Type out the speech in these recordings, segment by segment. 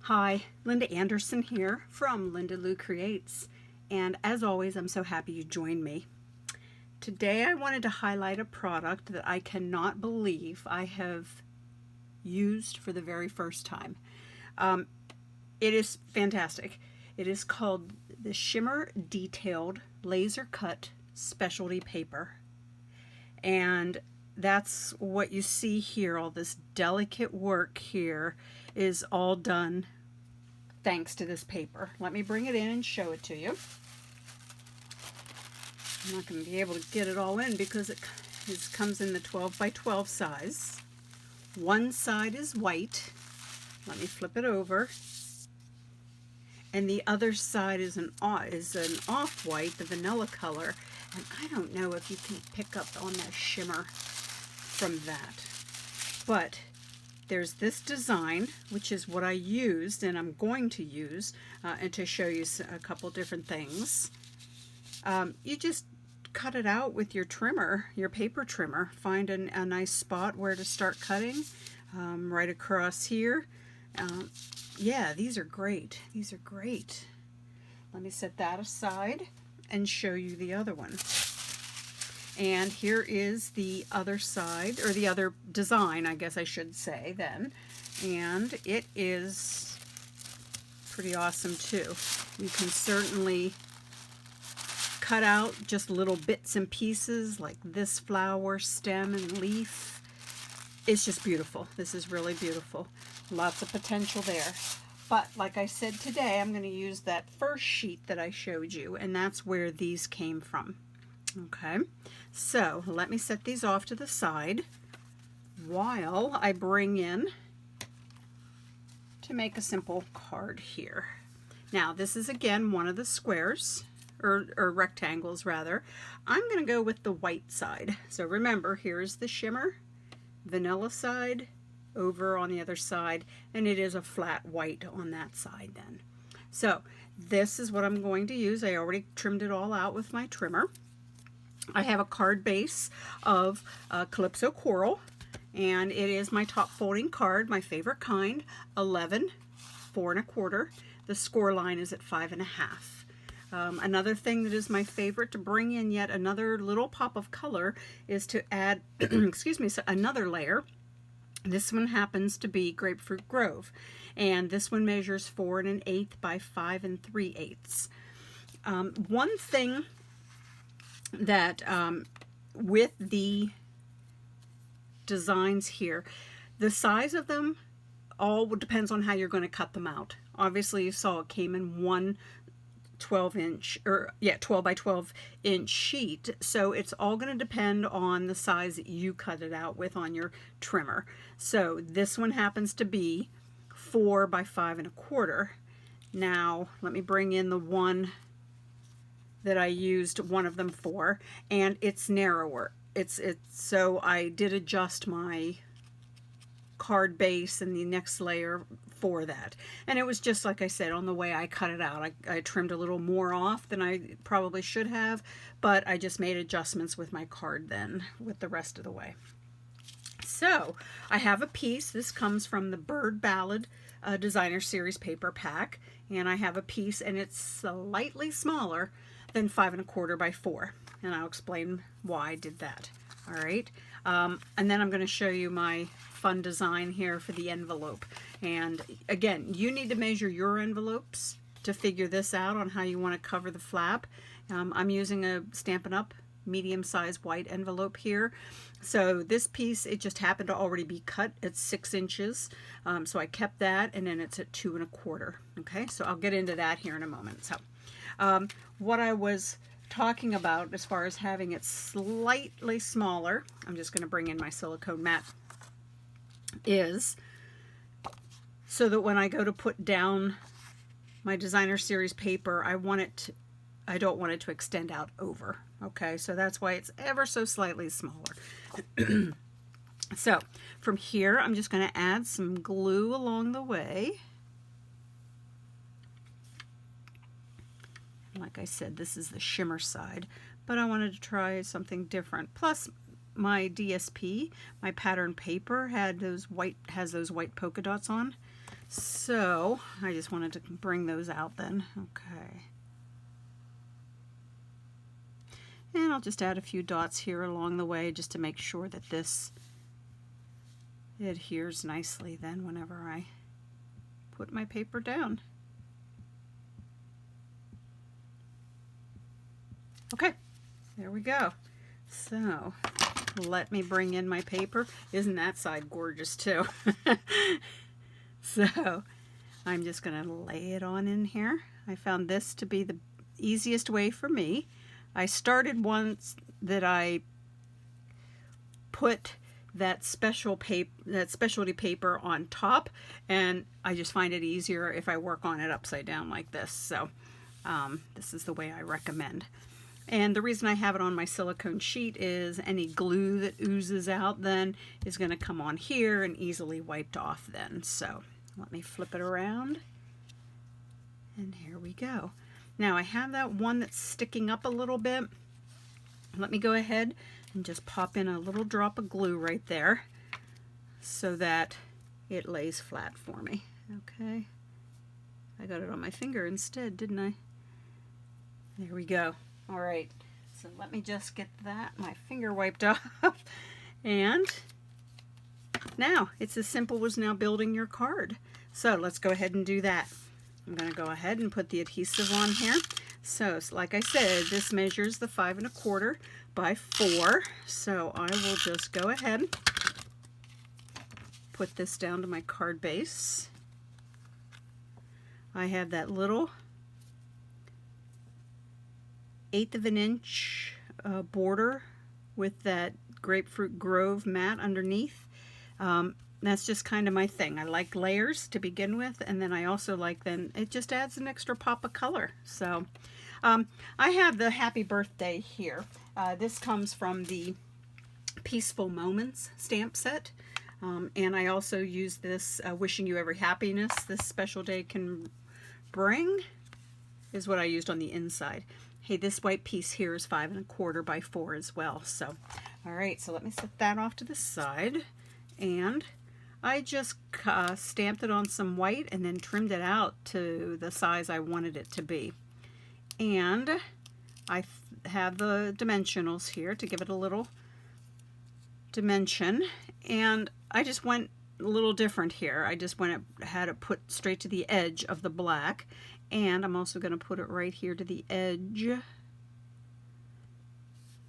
Hi, Linda Anderson here from Linda Lou Creates, and as always, I'm so happy you joined me. Today I wanted to highlight a product that I cannot believe I have used for the very first time. It is fantastic. It is called the Shimmer Detailed Laser Cut Specialty Paper, and that's what you see here. All this delicate work here is all done thanks to this paper. Let me bring it in and show it to you. I'm not going to be able to get it all in because it comes in the 12 by 12 size. One side is white. Let me flip it over. And the other side is an off-white, the vanilla color. And I don't know if you can pick up on that shimmer from that. But there's this design, which is what I used and I'm going to use and to show you a couple different things. You just cut it out with your trimmer, your paper trimmer. Find a nice spot where to start cutting, right across here. Yeah, these are great. These are great. Let me set that aside and show you the other one. And here is the other side, or the other design, I guess I should say then. And it is pretty awesome too. You can certainly cut out just little bits and pieces like this flower, stem, and leaf. It's just beautiful. This is really beautiful. Lots of potential there. But like I said today, I'm going to use that first sheet that I showed you, and that's where these came from. Okay, so let me set these off to the side while I bring in to make a simple card here. Now this is again one of the squares, or rectangles rather. I'm going to go with the white side. So remember, here's the shimmer, vanilla side over on the other side, and it is a flat white on that side then. So this is what I'm going to use. I already trimmed it all out with my trimmer. I have a card base of Calypso Coral, and it is my top folding card, my favorite kind, 11, 4 1/4. The score line is at 5 1/2. Another thing that is my favorite to bring in yet another little pop of color is to add, excuse me, so another layer. This one happens to be Grapefruit Grove, and this one measures 4 1/8 by 5 3/8. One thing that with the designs here, the size of them all depends on how you're going to cut them out. Obviously you saw it came in one 12 by 12 inch sheet, so it's all going to depend on the size that you cut it out with on your trimmer. So this one happens to be 4 by 5 1/4. Now let me bring in the one that I used one of them for, and it's narrower. It's so I did adjust my card base and the next layer for that, and it was just like I said on the way I cut it out. I trimmed a little more off than I probably should have, but I just made adjustments with my card then with the rest of the way. So I have a piece. This comes from the Bird Ballad Designer Series paper pack, and I have a piece, and it's slightly smaller than 5 1/4 by 4, and I'll explain why I did that. All right, and then I'm going to show you my fun design here for the envelope. And again, you need to measure your envelopes to figure this out on how you want to cover the flap. I'm using a Stampin' Up medium-sized white envelope here. So this piece, it just happened to already be cut at 6 inches, so I kept that, and then it's at 2 1/4. Okay, so I'll get into that here in a moment. So what I was talking about as far as having it slightly smaller, I'm just going to bring in my silicone mat, is so that when I go to put down my Designer Series paper, I don't want it to extend out over. Okay, so that's why it's ever so slightly smaller. So from here, I'm just going to add some glue along the way. Like I said, this is the shimmer side, but I wanted to try something different. Plus, my DSP, my pattern paper, has those white polka dots on, So I just wanted to bring those out then. Okay. And I'll just add a few dots here along the way just to make sure that this adheres nicely then whenever I put my paper down. Okay, there we go. So let me bring in my paper. Isn't that side gorgeous too? So I'm just going to lay it on in here. I found this to be the easiest way for me. I started once that I put that specialty paper on top, and I just find it easier if I work on it upside down like this. So this is the way I recommend. And the reason I have it on my silicone sheet is any glue that oozes out then is going to come on here and easily wiped off then. So let me flip it around, and here we go. Now I have that one that's sticking up a little bit. Let me go ahead and just pop in a little drop of glue right there so that it lays flat for me. Okay. I got it on my finger instead, didn't I? There we go. All right. So let me just get my finger wiped off. And now it's as simple as now building your card. So let's go ahead and do that. I'm going to go ahead and put the adhesive on here. So like I said, this measures the 5 1/4 by 4. So I will just go ahead, put this down to my card base. I have that little 1/8 of an inch border with that Grapefruit Grove mat underneath. That's just kind of my thing. I like layers to begin with, and then I also like it just adds an extra pop of color. So I have the Happy Birthday here. This comes from the Peaceful Moments stamp set. And I also use this Wishing You Every Happiness this special day can bring is what I used on the inside. Hey, this white piece here is 5 1/4 by 4 as well. So, all right, so let me set that off to the side. And I just stamped it on some white and then trimmed it out to the size I wanted it to be. And I have the dimensionals here to give it a little dimension. And I just went a little different here. I just had it put straight to the edge of the black. And I'm also going to put it right here to the edge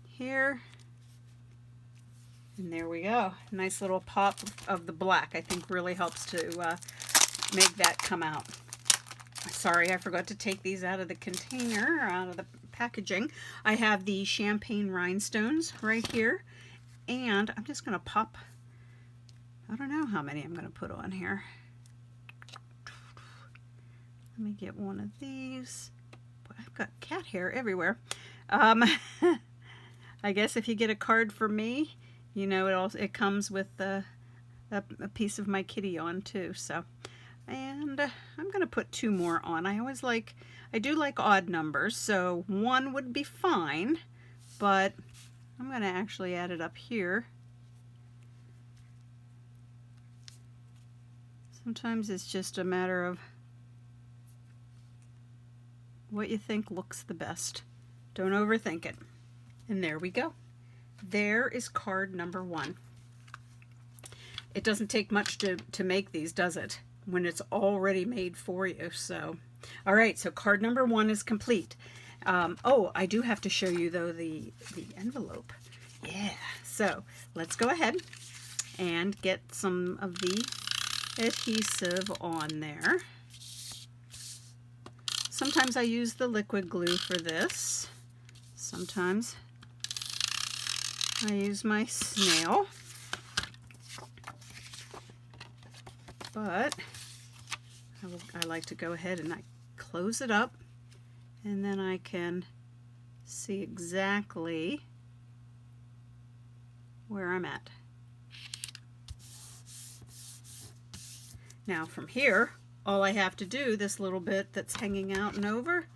here. And there we go. Nice little pop of the black. I think really helps to make that come out. Sorry, I forgot to take these out of the container, out of the packaging. I have the champagne rhinestones right here. And I'm just going to pop, I don't know how many I'm going to put on here. Let me get one of these. Boy, I've got cat hair everywhere. I guess if you get a card from me, you know, it comes with a piece of my kitty on too. So, and I'm going to put 2 more on. I do like odd numbers, so 1 would be fine, but I'm going to actually add it up here. Sometimes it's just a matter of what you think looks the best. Don't overthink it. And there we go. There is card number 1. It doesn't take much to make these, does it? When it's already made for you. So, all right, so card number 1 is complete. Oh, I do have to show you though the envelope. Yeah, so let's go ahead and get some of the adhesive on there. Sometimes I use the liquid glue for this. Sometimes I use my snail. But I like to go ahead and I close it up, and then I can see exactly where I'm at. Now from here, all I have to do, this little bit that's hanging out and over,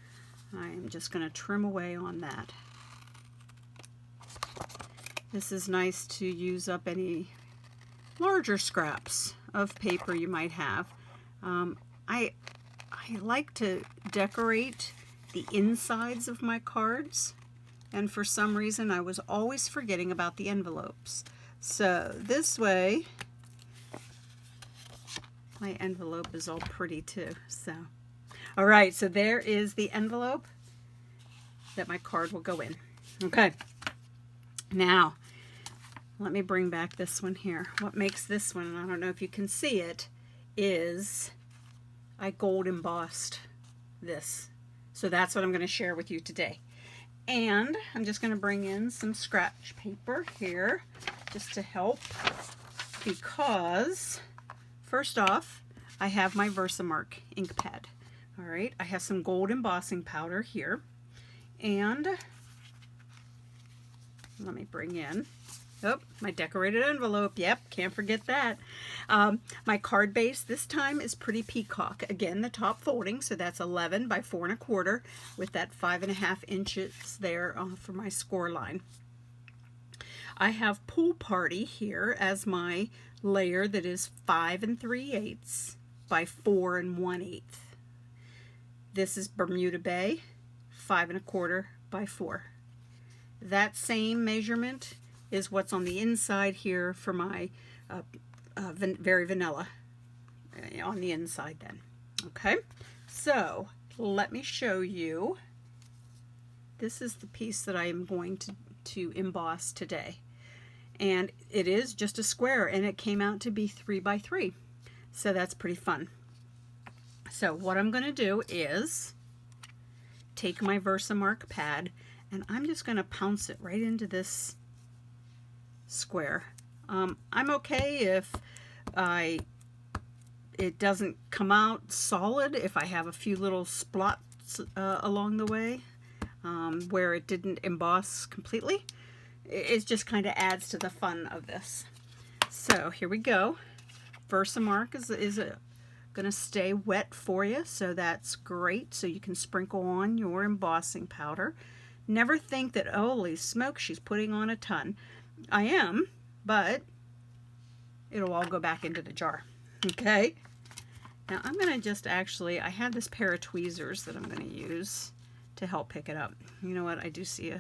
I'm just going to trim away on that. This is nice to use up any larger scraps of paper you might have. I like to decorate the insides of my cards, and for some reason I was always forgetting about the envelopes. So this way, my envelope is all pretty too. So, all right, so there is the envelope that my card will go in. Okay, now let me bring back this one here. What makes this one, and I don't know if you can see it, is I gold embossed this. So that's what I'm going to share with you today. And I'm just going to bring in some scratch paper here just to help, because first off, I have my Versamark ink pad. All right, I have some gold embossing powder here, and let me bring in, oh, my decorated envelope. Yep, can't forget that. My card base this time is Pretty Peacock. Again, the top folding, so that's 11 by 4 1/4 with that 5.5 inches there for my score line. I have Pool Party here as my layer that is 5 3/8 by 4 1/8. This is Bermuda Bay, 5 1/4 by 4. That same measurement is what's on the inside here for my very vanilla on the inside then. Okay, so let me show you. This is the piece that I am going to emboss today. And it is just a square, and it came out to be 3 by 3. So that's pretty fun. So what I'm going to do is take my Versamark pad, and I'm just going to pounce it right into this square. I'm okay if it doesn't come out solid, if I have a few little splots along the way where it didn't emboss completely. It just kind of adds to the fun of this. So here we go. Versamark is going to stay wet for you, so that's great. So you can sprinkle on your embossing powder. Never think that, holy smoke, she's putting on a ton. I am, but it'll all go back into the jar. Okay? Now I'm going to just actually, I have this pair of tweezers that I'm going to use to help pick it up. You know what? I do see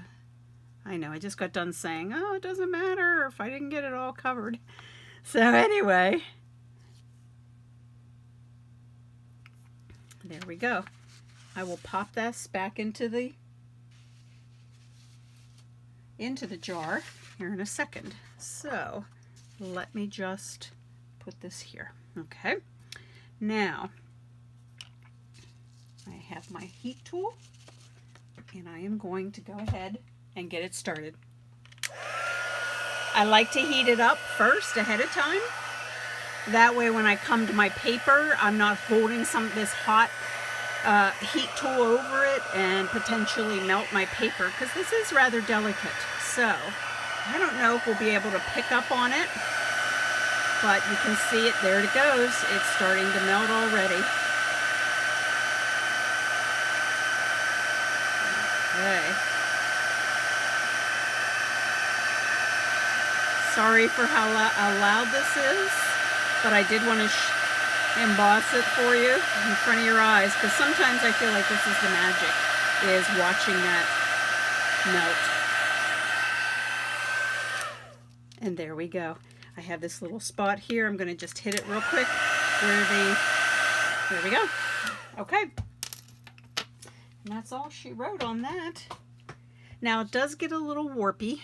I know, I just got done saying, oh, it doesn't matter if I didn't get it all covered. So anyway, there we go. I will pop this back into the jar here in a second. So let me just put this here. Okay, now I have my heat tool, and I am going to go ahead and get it started. I like to heat it up first ahead of time. That way when I come to my paper, I'm not holding this hot heat tool over it and potentially melt my paper, because this is rather delicate. So I don't know if we'll be able to pick up on it, but you can see it. There it goes. It's starting to melt already. Okay. Sorry for how loud this is, but I did want to emboss it for you in front of your eyes, because sometimes I feel like this is the magic, is watching that melt. And there we go. I have this little spot here. I'm going to just hit it real quick there we go. Okay. And that's all she wrote on that. Now it does get a little warpy,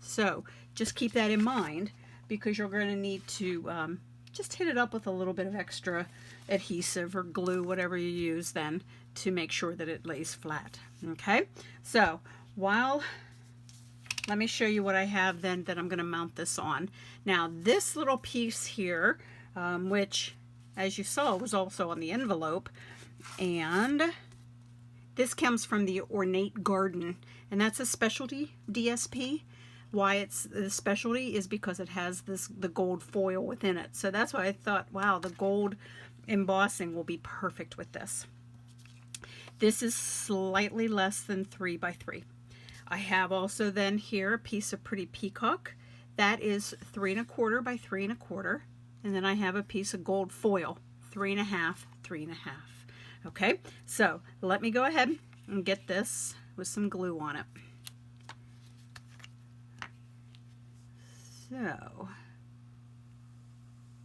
so just keep that in mind, because you're going to need to just hit it up with a little bit of extra adhesive or glue, whatever you use then, to make sure that it lays flat. Okay, so let me show you what I have then that I'm going to mount this on. Now this little piece here, which as you saw was also on the envelope, and this comes from the Ornate Garden, and that's a specialty DSP. Why it's the specialty is because it has the gold foil within it. So that's why I thought, wow, the gold embossing will be perfect with this. This is slightly less than 3 by 3. I have also then here a piece of Pretty Peacock. That is 3 1/4 by 3 1/4. And then I have a piece of gold foil, 3.5, 3.5. Okay, so let me go ahead and get this with some glue on it. So,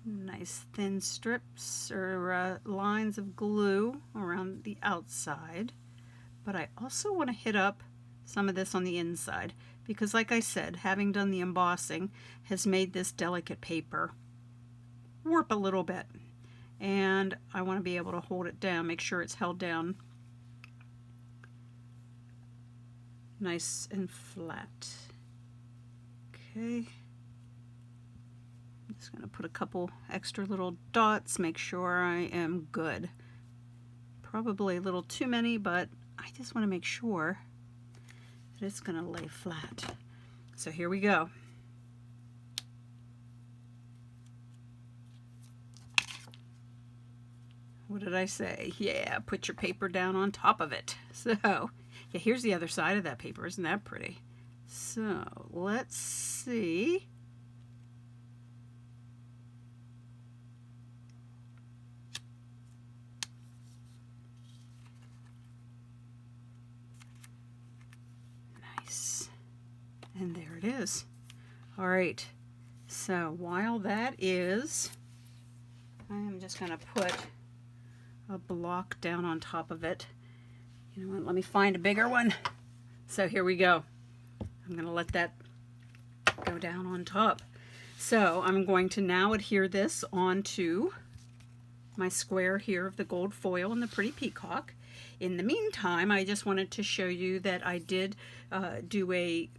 nice thin strips or lines of glue around the outside. But I also want to hit up some of this on the inside because, like I said, having done the embossing has made this delicate paper warp a little bit. And I want to be able to hold it down, make sure it's held down nice and flat. Okay. I'm just going to put a couple extra little dots, make sure I am good. Probably a little too many, but I just want to make sure that it's going to lay flat. So here we go. What did I say? Yeah, put your paper down on top of it. So, yeah, here's the other side of that paper. Isn't that pretty? So, let's see. Nice. And there it is. All right. So, while that is, I am just going to put a block down on top of it. You know what, let me find a bigger one. So here we go. I'm going to let that go down on top. So I'm going to now adhere this onto my square here of the gold foil and the pretty peacock. In the meantime, I just wanted to show you that I did do a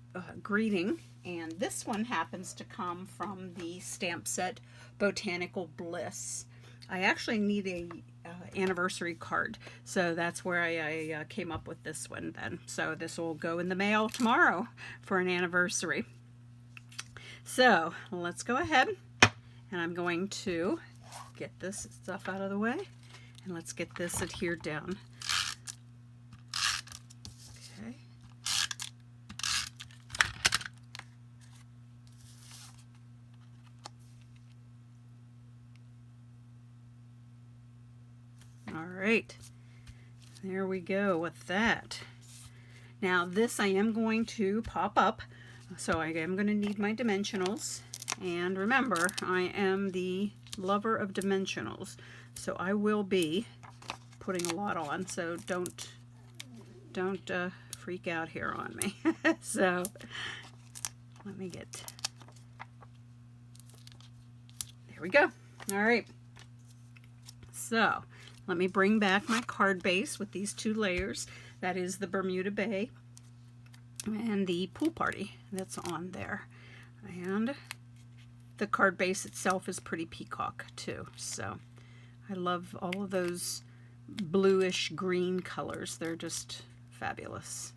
greeting, and this one happens to come from the stamp set Botanical Bliss. I actually need a anniversary card, so that's where I came up with this one then. So this will go in the mail tomorrow for an anniversary. So let's go ahead, and I'm going to get this stuff out of the way, and let's get this adhered down. Okay. Alright, there we go with that. Now this I am going to pop up, so I am going to need my dimensionals. And remember, I am the lover of dimensionals, so I will be putting a lot on, so don't freak out here on me. So let me get, there we go. Alright, so let me bring back my card base with these two layers. That is the Bermuda Bay and the pool party that's on there. And the card base itself is pretty peacock too. So I love all of those bluish green colors. They're just fabulous.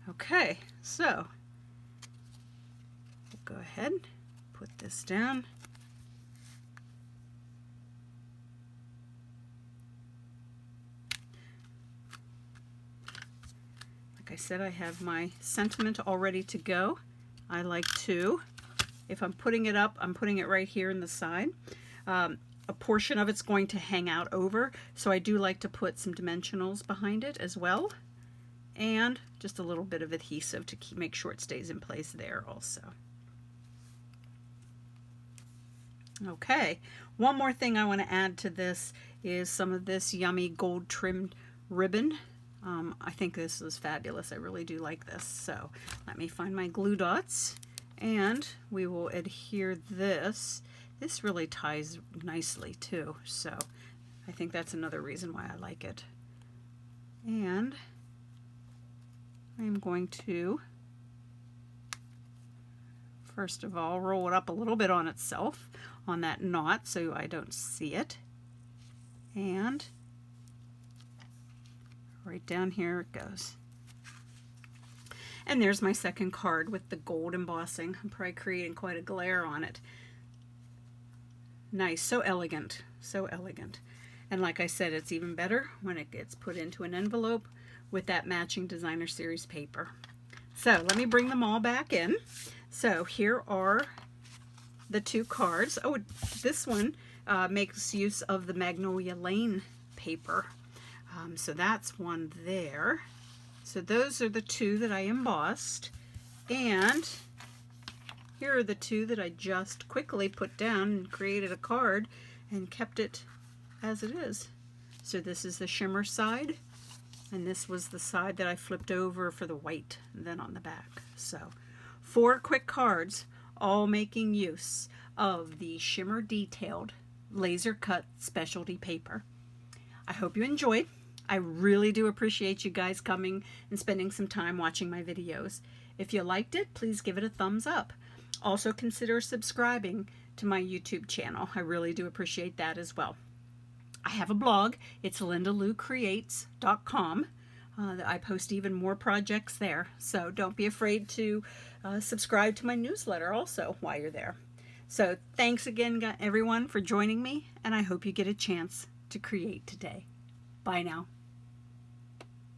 Okay, so we'll go ahead, put this down. Like I said, I have my sentiment all ready to go. I like to, if I'm putting it up, I'm putting it right here in the side. A portion of it's going to hang out over, so I do like to put some dimensionals behind it as well, and just a little bit of adhesive to make sure it stays in place there also. Okay, one more thing I want to add to this is some of this yummy gold trimmed ribbon. I think this is fabulous. I really do like this. So let me find my glue dots, and we will adhere this. This really ties nicely too, so I think that's another reason why I like it. And I'm going to, first of all, roll it up a little bit on itself, on that knot, so I don't see it. And right down here it goes. And there's my second card with the gold embossing. I'm probably creating quite a glare on it. Nice, so elegant, so elegant. And like I said, it's even better when it gets put into an envelope with that matching designer series paper. So let me bring them all back in. So here are the two cards. Oh, this one makes use of the Magnolia Lane paper. So that's one there. So those are the two that I embossed. And here are the two that I just quickly put down and created a card and kept it as it is. So this is the shimmer side, and this was the side that I flipped over for the white, and then on the back. So 4 quick cards, all making use of the Shimmer Detailed laser cut specialty paper. I hope you enjoyed. I really do appreciate you guys coming and spending some time watching my videos. If you liked it, please give it a thumbs up. Also consider subscribing to my YouTube channel. I really do appreciate that as well. I have a blog. It's lindaloucreates.com. I post even more projects there. So don't be afraid to subscribe to my newsletter also while you're there. So thanks again, everyone, for joining me, and I hope you get a chance to create today. Bye now.